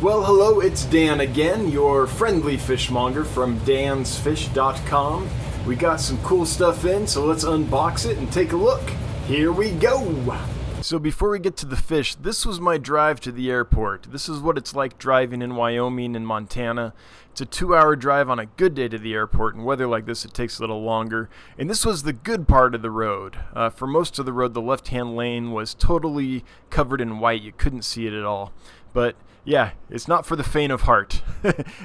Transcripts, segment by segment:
Well, hello, it's Dan again, your friendly fishmonger from dansfish.com. We got some cool stuff in, so let's unbox it and take a look. Here we go! So before we get to the fish, this was my drive to the airport. This is what it's like driving in Wyoming and Montana. It's a 2-hour drive on a good day to the airport. In weather like this, it takes a little longer. And this was the good part of the road. For most of the road, the left-hand lane was totally covered in white. You couldn't see it at all. But yeah, it's not for the faint of heart.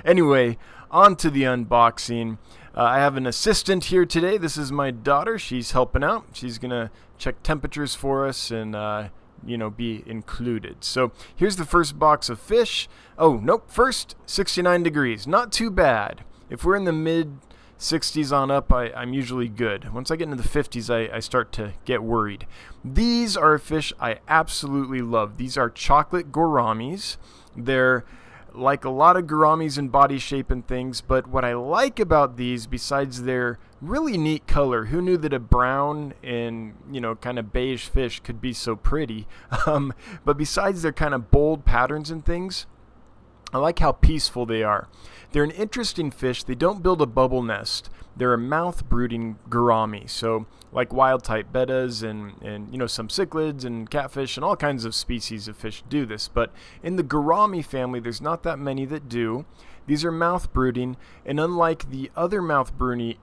Anyway, on to the unboxing. I have an assistant here today. This is my daughter. She's helping out. She's going to check temperatures for us and, be included. So here's the first box of fish. Oh, nope. First, 69 degrees. Not too bad. If we're in the mid 60s on up, I'm usually good. Once I get into the 50s, I start to get worried. These are a fish I absolutely love. These are chocolate gouramis. They're like a lot of gouramis in body shape and things, but what I like about these, besides their really neat color, who knew that a brown and, kind of beige fish could be so pretty? But besides their kind of bold patterns and things, I like how peaceful they are. They're an interesting fish. They don't build a bubble nest. They're a mouth-brooding gourami. So like wild-type bettas and some cichlids and catfish and all kinds of species of fish do this. But in the gourami family, there's not that many that do. These are mouth-brooding, and unlike the other mouth-brooding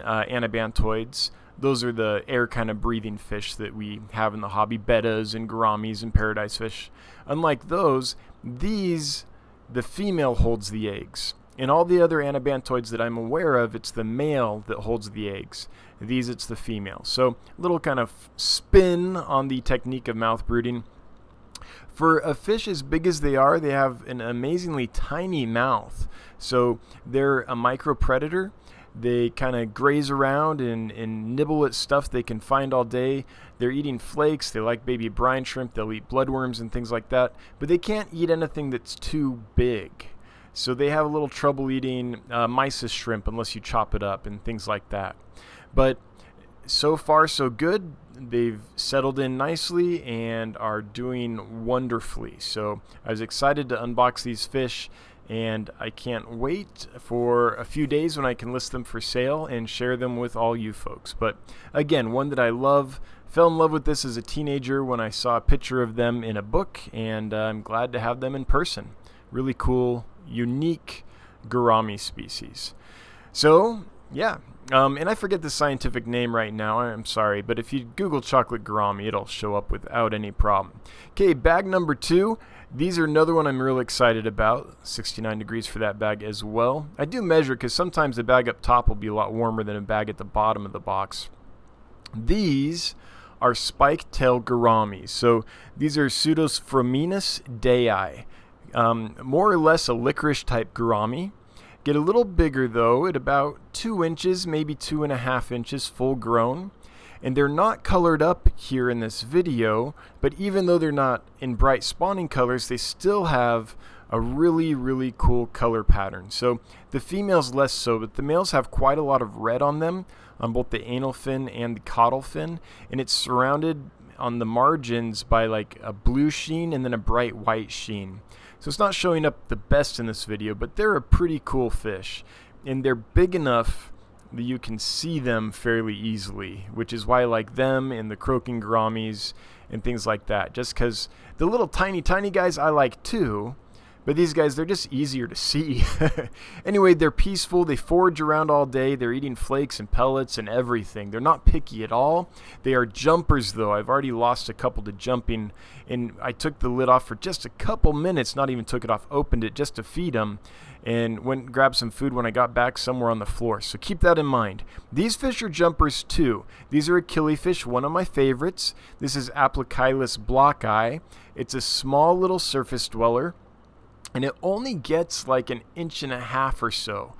anabantoids, those are the air kind of breathing fish that we have in the hobby, bettas and gouramis and paradise fish. Unlike those, the female holds the eggs. In all the other anabantoids that I'm aware of, it's the male that holds the eggs. These, it's the female. So a little kind of spin on the technique of mouth brooding. For a fish as big as they are, they have an amazingly tiny mouth. So they're a micropredator. They kind of graze around and nibble at stuff they can find all day. They're eating flakes. They like baby brine shrimp. They'll eat bloodworms and things like that. But they can't eat anything that's too big. So they have a little trouble eating mysis shrimp unless you chop it up and things like that. But so far, so good. They've settled in nicely and are doing wonderfully. So I was excited to unbox these fish, and I can't wait for a few days when I can list them for sale and share them with all you folks. But again, one that I love. Fell in love with this as a teenager when I saw a picture of them in a book, and I'm glad to have them in person. Really cool, unique gourami species. So, yeah. And I forget the scientific name right now, I'm sorry, but if you Google chocolate gourami, it'll show up without any problem. Okay, bag number 2. These are another one I'm real excited about. 69 degrees for that bag as well. I do measure because sometimes the bag up top will be a lot warmer than a bag at the bottom of the box. These are spike-tail gouramis. So these are Pseudosphominus dei. More or less a licorice type gourami. Get a little bigger though, at about 2 inches, maybe 2.5 inches full grown. And they're not colored up here in this video, but even though they're not in bright spawning colors, they still have a really, really cool color pattern. So the females less so, but the males have quite a lot of red on them, on both the anal fin and the caudal fin, and it's surrounded on the margins by like a blue sheen and then a bright white sheen. So it's not showing up the best in this video, but they're a pretty cool fish, and they're big enough that you can see them fairly easily, which is why I like them and the croaking gouramis and things like that. Just because the little tiny guys I like too, but these guys, they're just easier to see. Anyway, they're peaceful. They forage around all day. They're eating flakes and pellets and everything. They're not picky at all. They are jumpers, though. I've already lost a couple to jumping, and I took the lid off for just a couple minutes, not even took it off, opened it just to feed them, and went and grabbed some food when I got back somewhere on the floor. So keep that in mind. These fish are jumpers, too. These are a killifish, one of my favorites. This is Aplochilus blockii. It's a small little surface dweller, and it only gets like 1.5 inches or so.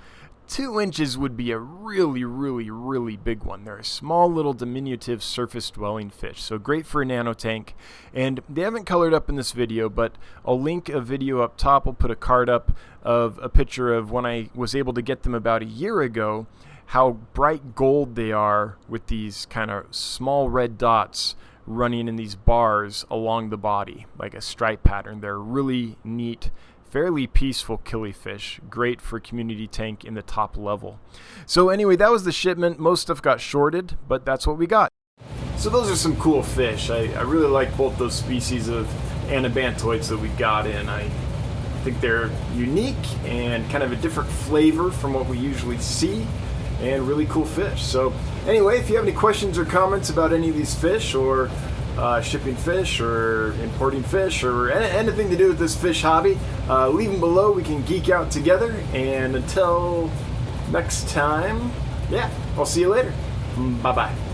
2 inches would be a really, really, really big one. They're a small little diminutive surface dwelling fish, so great for a nano tank. And they haven't colored up in this video, but I'll link a video up top. I'll put a card up of a picture of when I was able to get them about a year ago, how bright gold they are with these kind of small red dots running in these bars along the body, like a stripe pattern. They're really neat fairly peaceful killifish, great for community tank in the top level. So anyway, that was the shipment. Most stuff got shorted, but that's what we got. So those are some cool fish. I really like both those species of anabantoids that we got in. I think they're unique and kind of a different flavor from what we usually see, and really cool fish. So anyway, if you have any questions or comments about any of these fish, or shipping fish or importing fish, or anything to do with this fish hobby, leave them below. We can geek out together. And until next time, yeah, I'll see you later. Bye bye.